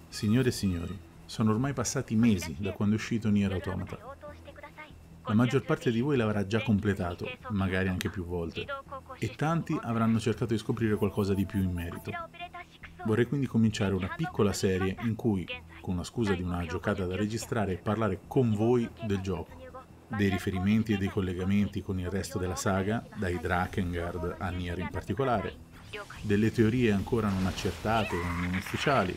Signore e signori, sono ormai passati mesi da quando è uscito Nier Automata. La maggior parte di voi l'avrà già completato, magari anche più volte, e tanti avranno cercato di scoprire qualcosa di più in merito. Vorrei quindi cominciare una piccola serie in cui, con la scusa di una giocata da registrare, parlare con voi del gioco, dei riferimenti e dei collegamenti con il resto della saga, dai Drakengard a Nier in particolare, delle teorie ancora non accertate o non ufficiali,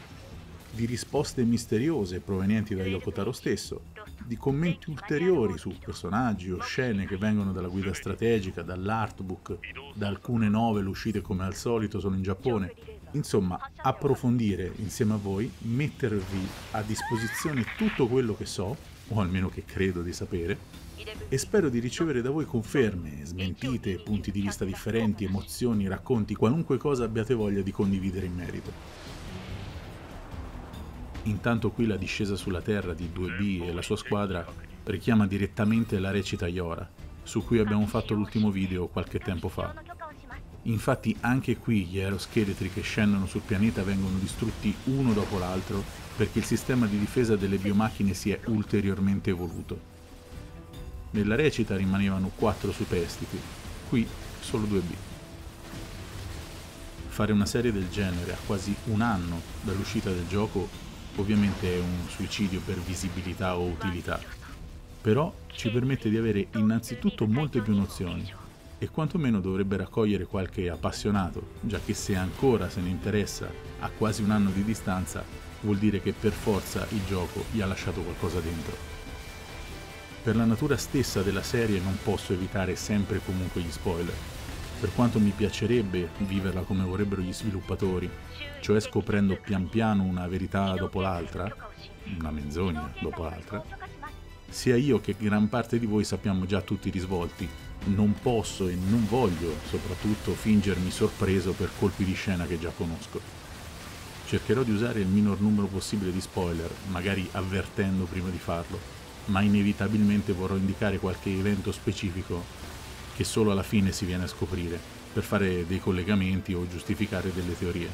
di risposte misteriose provenienti da Yoko Taro stesso, di commenti ulteriori su personaggi o scene che vengono dalla guida strategica, dall'artbook, da alcune novel uscite come al solito solo in Giappone. Insomma, approfondire insieme a voi, mettervi a disposizione tutto quello che so, o almeno che credo di sapere, e spero di ricevere da voi conferme, smentite, punti di vista differenti, emozioni, racconti, qualunque cosa abbiate voglia di condividere in merito. Intanto qui la discesa sulla terra di 2B e la sua squadra richiama direttamente la recita Yora, su cui abbiamo fatto l'ultimo video qualche tempo fa. Infatti anche qui gli aeroscheletri che scendono sul pianeta vengono distrutti uno dopo l'altro perché il sistema di difesa delle biomacchine si è ulteriormente evoluto. Nella recita rimanevano 4 superstiti, qui solo 2B. Fare una serie del genere a quasi un anno dall'uscita del gioco ovviamente è un suicidio per visibilità o utilità, però ci permette di avere innanzitutto molte più nozioni e quantomeno dovrebbe raccogliere qualche appassionato, già che se ancora se ne interessa a quasi un anno di distanza vuol dire che per forza il gioco gli ha lasciato qualcosa dentro. Per la natura stessa della serie non posso evitare sempre e comunque gli spoiler, per quanto mi piacerebbe viverla come vorrebbero gli sviluppatori, cioè scoprendo pian piano una verità dopo l'altra, una menzogna dopo l'altra, sia io che gran parte di voi sappiamo già tutti i risvolti, non posso e non voglio soprattutto fingermi sorpreso per colpi di scena che già conosco. Cercherò di usare il minor numero possibile di spoiler, magari avvertendo prima di farlo, ma inevitabilmente vorrò indicare qualche evento specifico che solo alla fine si viene a scoprire, per fare dei collegamenti o giustificare delle teorie.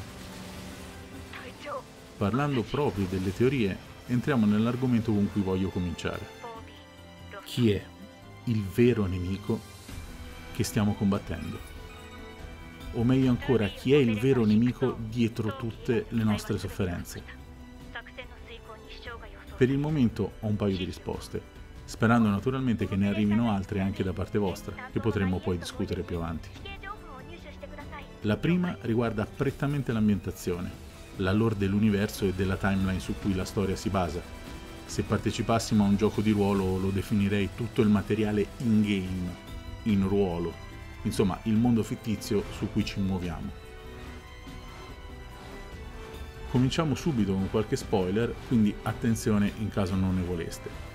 Parlando proprio delle teorie, entriamo nell'argomento con cui voglio cominciare. Chi è il vero nemico che stiamo combattendo? O meglio ancora, chi è il vero nemico dietro tutte le nostre sofferenze? Per il momento ho un paio di risposte, sperando naturalmente che ne arrivino altre anche da parte vostra, che potremo poi discutere più avanti. La prima riguarda prettamente l'ambientazione, la lore dell'universo e della timeline su cui la storia si basa. Se partecipassimo a un gioco di ruolo lo definirei tutto il materiale in-game, in ruolo, insomma il mondo fittizio su cui ci muoviamo. Cominciamo subito con qualche spoiler, quindi attenzione in caso non ne voleste.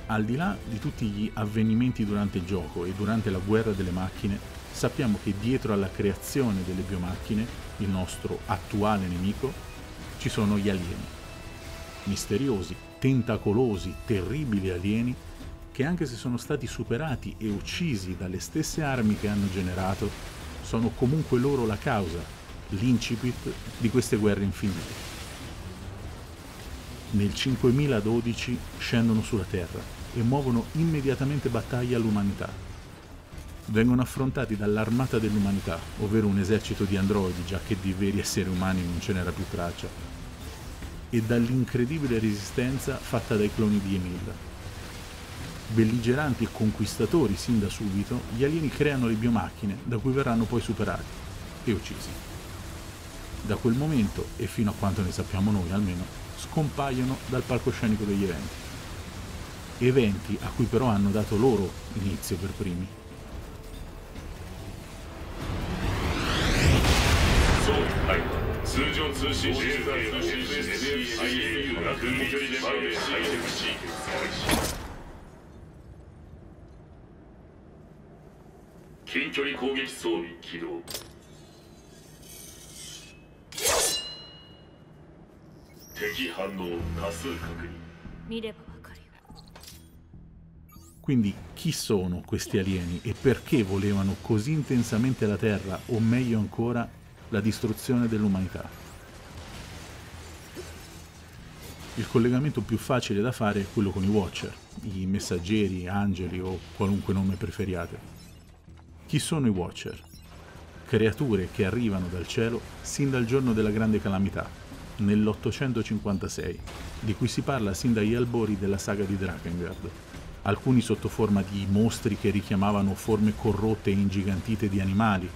Al di là di tutti gli avvenimenti durante il gioco e durante la guerra delle macchine, sappiamo che dietro alla creazione delle biomacchine, il nostro attuale nemico, ci sono gli alieni. Misteriosi, tentacolosi, terribili alieni che anche se sono stati superati e uccisi dalle stesse armi che hanno generato, sono comunque loro la causa, l'incipit di queste guerre infinite. Nel 5012 scendono sulla Terra e muovono immediatamente battaglia all'umanità. Vengono affrontati dall'armata dell'umanità, ovvero un esercito di androidi, già che di veri esseri umani non ce n'era più traccia, e dall'incredibile resistenza fatta dai cloni di Emil. Belligeranti e conquistatori sin da subito, gli alieni creano le biomacchine, da cui verranno poi superati e uccisi. Da quel momento, e fino a quanto ne sappiamo noi almeno, scompaiono dal palcoscenico degli eventi. Eventi a cui però hanno dato loro inizio per primi. Quindi chi sono questi alieni e perché volevano così intensamente la Terra, o meglio ancora, la distruzione dell'umanità? Il collegamento più facile da fare è quello con i Watcher, i messaggeri, angeli o qualunque nome preferiate. Chi sono i Watcher? Creature che arrivano dal cielo sin dal giorno della grande calamità, nell'856, di cui si parla sin dagli albori della saga di Drakengard. Alcuni sotto forma di mostri che richiamavano forme corrotte e ingigantite di animali,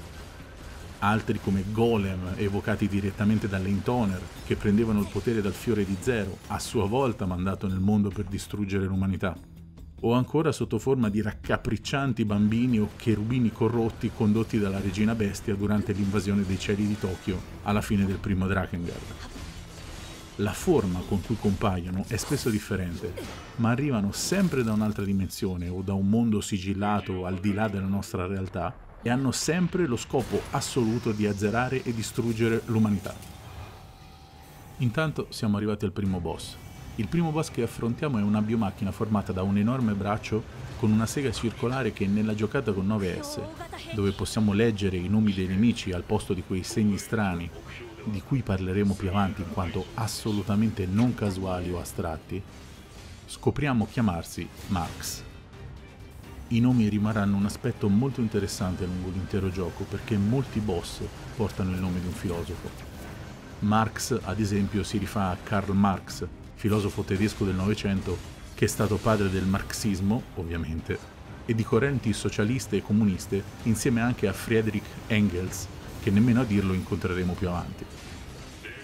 altri come golem evocati direttamente dall'Intoner, che prendevano il potere dal fiore di Zero, a sua volta mandato nel mondo per distruggere l'umanità, o ancora sotto forma di raccapriccianti bambini o cherubini corrotti condotti dalla regina bestia durante l'invasione dei cieli di Tokyo alla fine del primo Drakengard. La forma con cui compaiono è spesso differente, ma arrivano sempre da un'altra dimensione o da un mondo sigillato al di là della nostra realtà, e hanno sempre lo scopo assoluto di azzerare e distruggere l'umanità. Intanto siamo arrivati al primo boss. Il primo boss che affrontiamo è una biomacchina formata da un enorme braccio con una sega circolare che nella giocata con 9S, dove possiamo leggere i nomi dei nemici al posto di quei segni strani, di cui parleremo più avanti in quanto assolutamente non casuali o astratti, scopriamo chiamarsi Marx. I nomi rimarranno un aspetto molto interessante lungo l'intero gioco perché molti boss portano il nome di un filosofo. Marx, ad esempio, si rifà a Karl Marx, filosofo tedesco del Novecento, che è stato padre del marxismo, ovviamente, e di correnti socialiste e comuniste, insieme anche a Friedrich Engels, che nemmeno a dirlo incontreremo più avanti.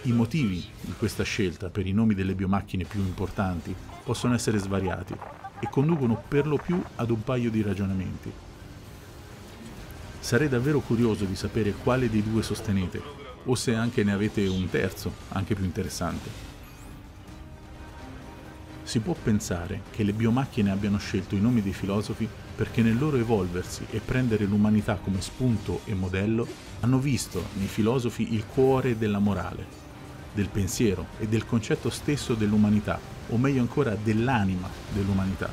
I motivi di questa scelta per i nomi delle biomacchine più importanti possono essere svariati, e conducono per lo più ad un paio di ragionamenti. Sarei davvero curioso di sapere quale dei due sostenete, o se anche ne avete un terzo, anche più interessante. Si può pensare che le biomacchine abbiano scelto i nomi dei filosofi perché nel loro evolversi e prendere l'umanità come spunto e modello hanno visto nei filosofi il cuore della morale, del pensiero e del concetto stesso dell'umanità, o meglio ancora dell'anima dell'umanità,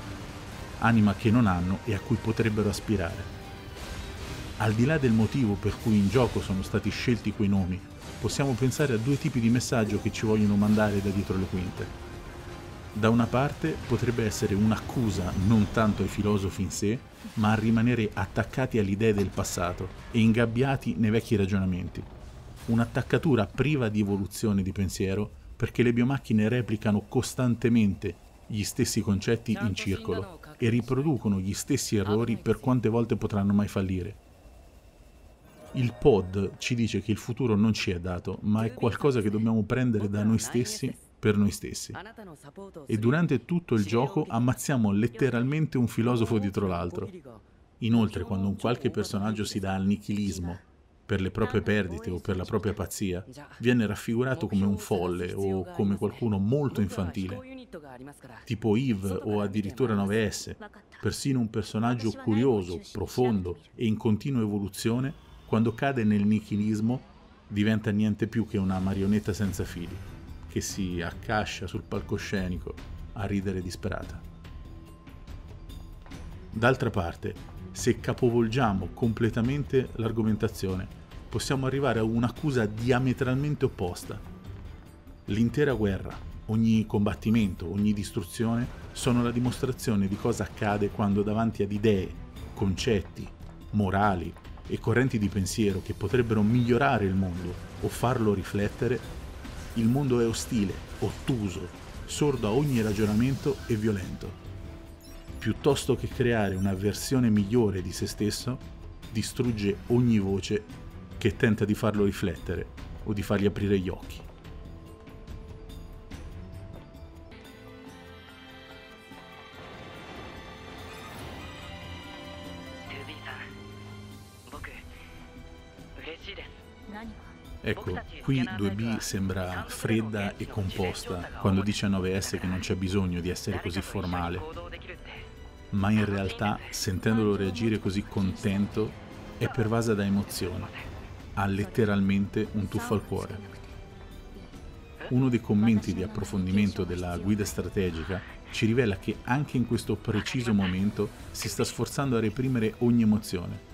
anima che non hanno e a cui potrebbero aspirare. Al di là del motivo per cui in gioco sono stati scelti quei nomi, possiamo pensare a due tipi di messaggio che ci vogliono mandare da dietro le quinte. Da una parte potrebbe essere un'accusa non tanto ai filosofi in sé, ma a rimanere attaccati alle idee del passato e ingabbiati nei vecchi ragionamenti. Un'attaccatura priva di evoluzione di pensiero perché le biomacchine replicano costantemente gli stessi concetti in circolo e riproducono gli stessi errori per quante volte potranno mai fallire. Il pod ci dice che il futuro non ci è dato, ma è qualcosa che dobbiamo prendere da noi stessi per noi stessi. E durante tutto il gioco ammazziamo letteralmente un filosofo dietro l'altro. Inoltre, quando un qualche personaggio si dà al nichilismo per le proprie perdite o per la propria pazzia, viene raffigurato come un folle o come qualcuno molto infantile, tipo Eve o addirittura 9S, persino un personaggio curioso, profondo e in continua evoluzione, quando cade nel nichilismo diventa niente più che una marionetta senza fili, che si accascia sul palcoscenico a ridere disperata. D'altra parte, se capovolgiamo completamente l'argomentazione, possiamo arrivare a un'accusa diametralmente opposta. L'intera guerra, ogni combattimento, ogni distruzione sono la dimostrazione di cosa accade quando davanti ad idee, concetti, morali e correnti di pensiero che potrebbero migliorare il mondo o farlo riflettere, il mondo è ostile, ottuso, sordo a ogni ragionamento e violento. Piuttosto che creare una versione migliore di se stesso, distrugge ogni voce che tenta di farlo riflettere o di fargli aprire gli occhi. Ecco, qui 2B sembra fredda e composta quando dice a 9S che non c'è bisogno di essere così formale, ma in realtà, sentendolo reagire così contento, è pervasa da emozione, ha letteralmente un tuffo al cuore. Uno dei commenti di approfondimento della guida strategica ci rivela che anche in questo preciso momento si sta sforzando a reprimere ogni emozione.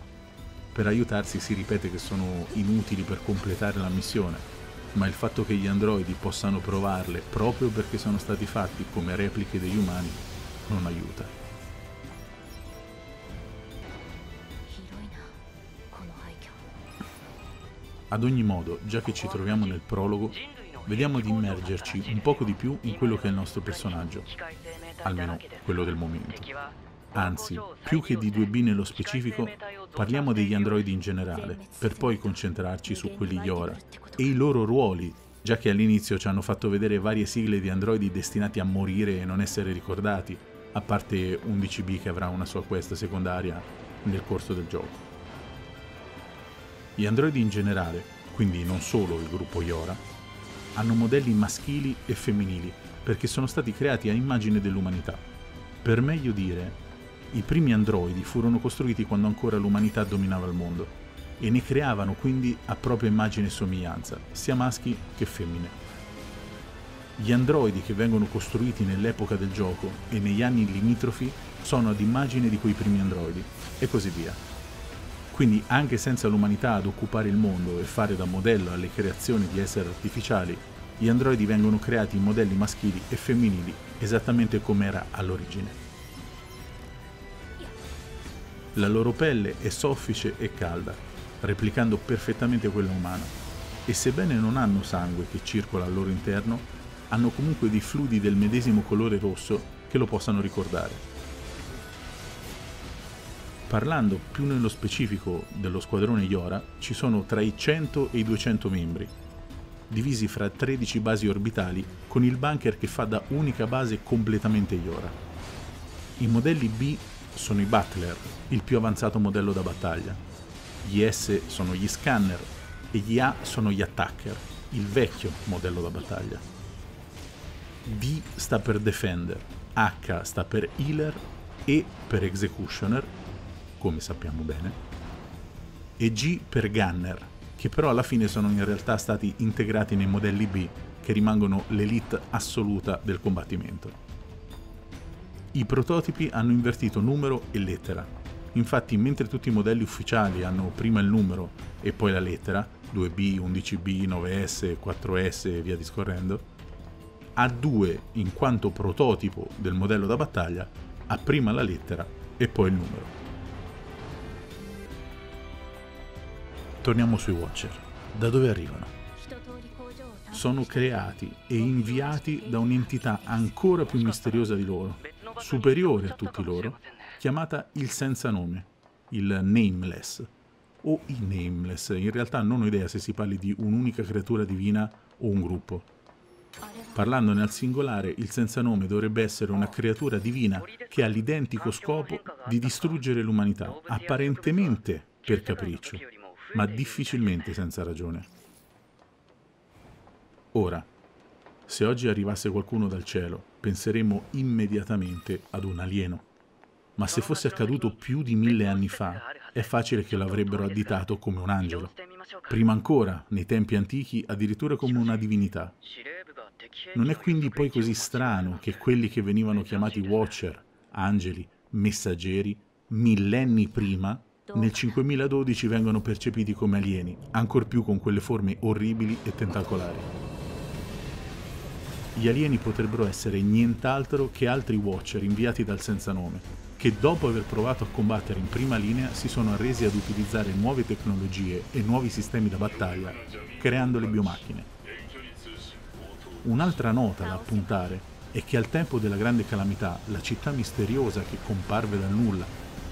Per aiutarsi si ripete che sono inutili per completare la missione, ma il fatto che gli androidi possano provarle proprio perché sono stati fatti come repliche degli umani non aiuta. Ad ogni modo, già che ci troviamo nel prologo, vediamo di immergerci un poco di più in quello che è il nostro personaggio, almeno quello del momento. Anzi, più che di 2B nello specifico, parliamo degli androidi in generale, per poi concentrarci su quelli Yora e i loro ruoli, già che all'inizio ci hanno fatto vedere varie sigle di androidi destinati a morire e non essere ricordati, a parte 11B che avrà una sua quest secondaria nel corso del gioco. Gli androidi in generale, quindi non solo il gruppo Yora, hanno modelli maschili e femminili, perché sono stati creati a immagine dell'umanità. Per meglio dire, i primi androidi furono costruiti quando ancora l'umanità dominava il mondo, e ne creavano quindi a propria immagine e somiglianza, sia maschi che femmine. Gli androidi che vengono costruiti nell'epoca del gioco e negli anni limitrofi sono ad immagine di quei primi androidi, e così via. Quindi anche senza l'umanità ad occupare il mondo e fare da modello alle creazioni di esseri artificiali, gli androidi vengono creati in modelli maschili e femminili esattamente come era all'origine. La loro pelle è soffice e calda, replicando perfettamente quella umana, e sebbene non hanno sangue che circola al loro interno, hanno comunque dei fluidi del medesimo colore rosso che lo possano ricordare. Parlando più nello specifico dello squadrone Yora, ci sono tra i 100 e i 200 membri, divisi fra 13 basi orbitali con il bunker che fa da unica base completamente Yora. I modelli B sono i Butler, il più avanzato modello da battaglia, gli S sono gli Scanner e gli A sono gli Attacker, il vecchio modello da battaglia. D sta per Defender, H sta per Healer, E per Executioner, come sappiamo bene, e G per Gunner, che però alla fine sono in realtà stati integrati nei modelli B, che rimangono l'elite assoluta del combattimento. I prototipi hanno invertito numero e lettera. Infatti, mentre tutti i modelli ufficiali hanno prima il numero e poi la lettera, 2B, 11B, 9S, 4S e via discorrendo, A2, in quanto prototipo del modello da battaglia, ha prima la lettera e poi il numero. Torniamo sui Watcher. Da dove arrivano? Sono creati e inviati da un'entità ancora più misteriosa di loro, superiore a tutti loro, chiamata il senza nome, il Nameless, o i Nameless. In realtà non ho idea se si parli di un'unica creatura divina o un gruppo. Parlandone al singolare, il senza nome dovrebbe essere una creatura divina che ha l'identico scopo di distruggere l'umanità, apparentemente per capriccio, ma difficilmente senza ragione. Ora, se oggi arrivasse qualcuno dal cielo, penseremmo immediatamente ad un alieno. Ma se fosse accaduto più di 1000 anni fa, è facile che lo avrebbero additato come un angelo. Prima ancora, nei tempi antichi, addirittura come una divinità. Non è quindi poi così strano che quelli che venivano chiamati Watcher, angeli, messaggeri, millenni prima, nel 5012 vengono percepiti come alieni, ancor più con quelle forme orribili e tentacolari. Gli alieni potrebbero essere nient'altro che altri Watcher inviati dal senza nome, che dopo aver provato a combattere in prima linea si sono arresi ad utilizzare nuove tecnologie e nuovi sistemi da battaglia, creando le biomacchine. Un'altra nota da appuntare è che al tempo della grande calamità, la città misteriosa che comparve dal nulla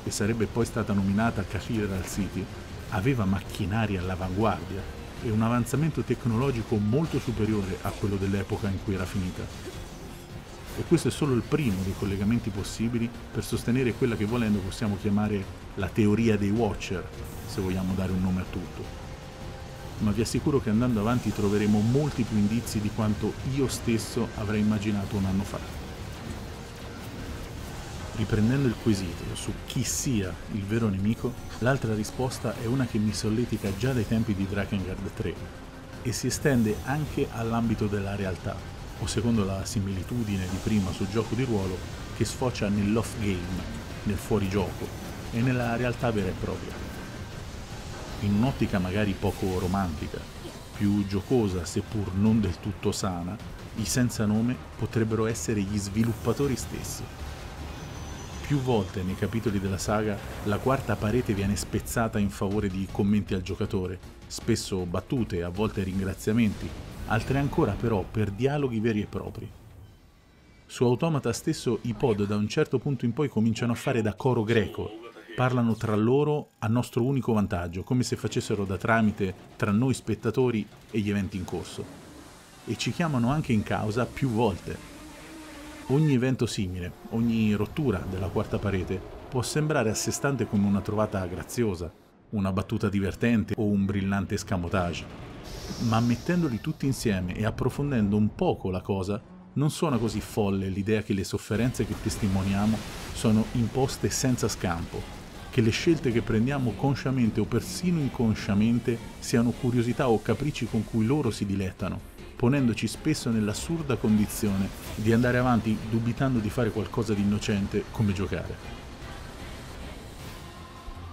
e sarebbe poi stata nominata Cathedral City, aveva macchinari all'avanguardia e un avanzamento tecnologico molto superiore a quello dell'epoca in cui era finita. E questo è solo il primo dei collegamenti possibili per sostenere quella che volendo possiamo chiamare la teoria dei Watcher, se vogliamo dare un nome a tutto. Ma vi assicuro che andando avanti troveremo molti più indizi di quanto io stesso avrei immaginato un anno fa. Riprendendo il quesito su chi sia il vero nemico, l'altra risposta è una che mi solletica già dai tempi di Drakengard 3 e si estende anche all'ambito della realtà, o secondo la similitudine di prima sul gioco di ruolo, che sfocia nell'off-game, nel fuorigioco e nella realtà vera e propria. In un'ottica magari poco romantica, più giocosa, seppur non del tutto sana, i senza nome potrebbero essere gli sviluppatori stessi. Più volte nei capitoli della saga la quarta parete viene spezzata in favore di commenti al giocatore, spesso battute, a volte ringraziamenti, altre ancora però per dialoghi veri e propri. Su Automata stesso i pod da un certo punto in poi cominciano a fare da coro greco, parlano tra loro a nostro unico vantaggio, come se facessero da tramite tra noi spettatori e gli eventi in corso. E ci chiamano anche in causa più volte. Ogni evento simile, ogni rottura della quarta parete può sembrare a sé stante come una trovata graziosa, una battuta divertente o un brillante escamotage, ma mettendoli tutti insieme e approfondendo un poco la cosa, non suona così folle l'idea che le sofferenze che testimoniamo sono imposte senza scampo, che le scelte che prendiamo consciamente o persino inconsciamente siano curiosità o capricci con cui loro si dilettano, ponendoci spesso nell'assurda condizione di andare avanti dubitando di fare qualcosa di innocente come giocare.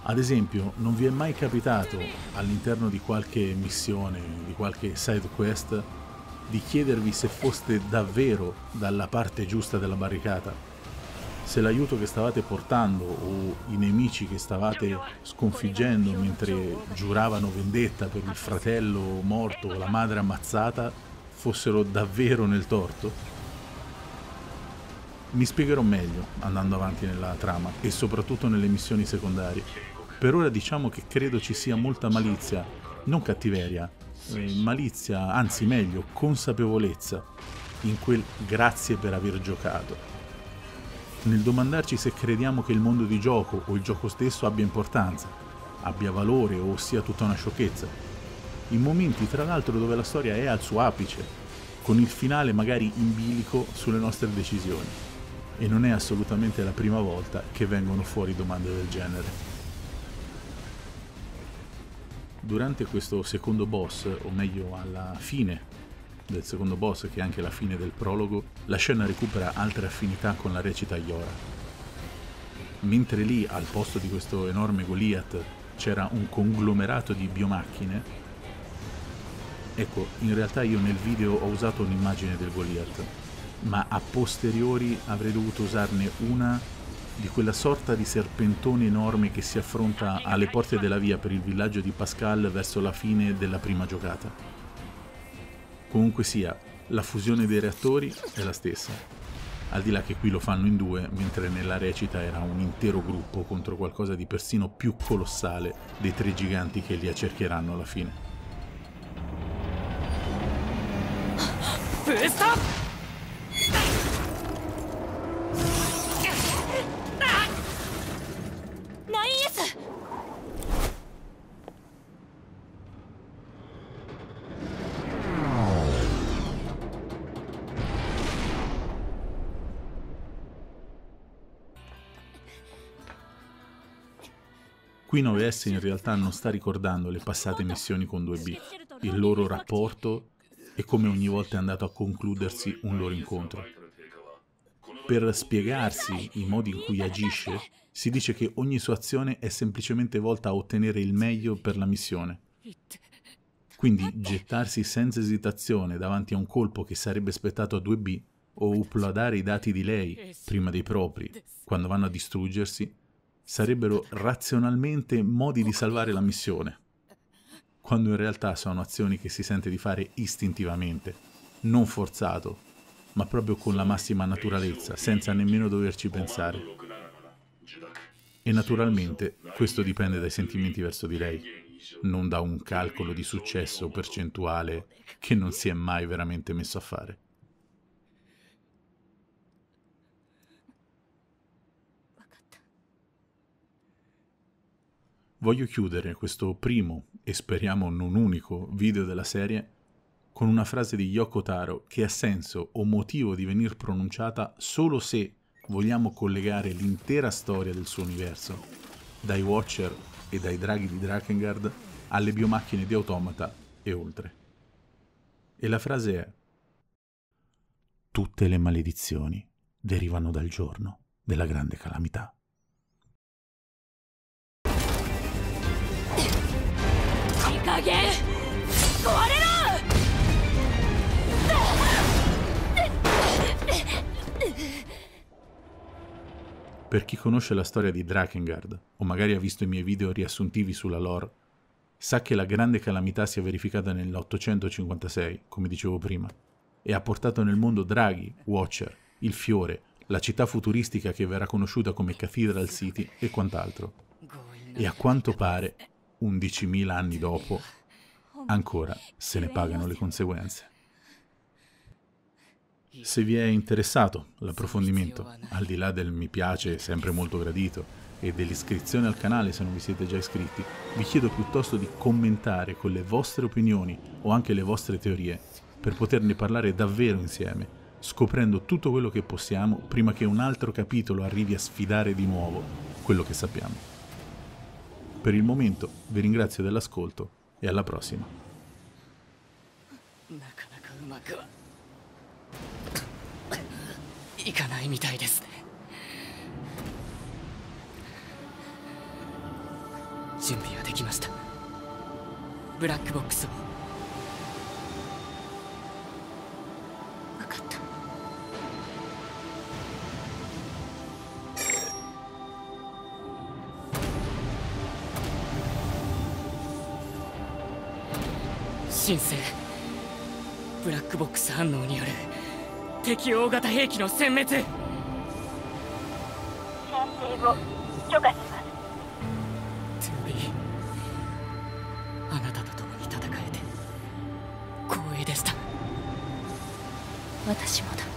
Ad esempio, non vi è mai capitato all'interno di qualche missione, di qualche side quest, di chiedervi se foste davvero dalla parte giusta della barricata? Se l'aiuto che stavate portando o i nemici che stavate sconfiggendo mentre giuravano vendetta per il fratello morto o la madre ammazzata fossero davvero nel torto? Mi spiegherò meglio andando avanti nella trama e soprattutto nelle missioni secondarie. Per ora diciamo che credo ci sia molta malizia, non cattiveria, malizia, anzi meglio, consapevolezza in quel grazie per aver giocato. Nel domandarci se crediamo che il mondo di gioco o il gioco stesso abbia importanza, abbia valore o sia tutta una sciocchezza. In momenti tra l'altro dove la storia è al suo apice, con il finale magari in bilico sulle nostre decisioni. E non è assolutamente la prima volta che vengono fuori domande del genere. Durante questo secondo boss, o meglio alla fine del secondo boss, che è anche la fine del prologo, la scena recupera altre affinità con la recita Iora. Mentre lì, al posto di questo enorme Goliath, c'era un conglomerato di biomacchine, ecco, in realtà io nel video ho usato un'immagine del Goliath, ma a posteriori avrei dovuto usarne una di quella sorta di serpentone enorme che si affronta alle porte della via per il villaggio di Pascal verso la fine della prima giocata. Comunque sia, la fusione dei reattori è la stessa, al di là che qui lo fanno in due, mentre nella recita era un intero gruppo contro qualcosa di persino più colossale dei tre giganti che li accerchieranno alla fine. Qui 9S in realtà non sta ricordando le passate missioni con 2B, il loro rapporto e come ogni volta è andato a concludersi un loro incontro. Per spiegarsi i modi in cui agisce, si dice che ogni sua azione è semplicemente volta a ottenere il meglio per la missione. Quindi gettarsi senza esitazione davanti a un colpo che sarebbe spettato a 2B o uploadare i dati di lei prima dei propri, quando vanno a distruggersi, sarebbero razionalmente modi di salvare la missione, quando in realtà sono azioni che si sente di fare istintivamente, non forzato, ma proprio con la massima naturalezza, senza nemmeno doverci pensare. E naturalmente questo dipende dai sentimenti verso di lei, non da un calcolo di successo percentuale che non si è mai veramente messo a fare. Voglio chiudere questo primo, e speriamo non unico, video della serie con una frase di Yoko Taro che ha senso o motivo di venir pronunciata solo se vogliamo collegare l'intera storia del suo universo, dai Watcher e dai draghi di Drakengard alle biomacchine di Automata e oltre. E la frase è: tutte le maledizioni derivano dal giorno della grande calamità. Per chi conosce la storia di Drakengard, o magari ha visto i miei video riassuntivi sulla lore, sa che la grande calamità si è verificata nell'856, come dicevo prima, e ha portato nel mondo draghi, Watcher, il fiore, la città futuristica che verrà conosciuta come Cathedral City e quant'altro. E a quanto pare, 11.000 anni dopo, ancora se ne pagano le conseguenze. Se vi è interessato l'approfondimento, al di là del mi piace sempre molto gradito e dell'iscrizione al canale se non vi siete già iscritti, vi chiedo piuttosto di commentare con le vostre opinioni o anche le vostre teorie per poterne parlare davvero insieme, scoprendo tutto quello che possiamo prima che un altro capitolo arrivi a sfidare di nuovo quello che sappiamo. Per il momento vi ringrazio dell'ascolto e alla prossima. いかないみたいですね。準備はできました。ブラックボックスを。分かった。新生ブラックボックス反応による敵大型兵器の殲滅。申請を許可します。トゥービー、あなたと共に戦えて光栄でした。私もだ。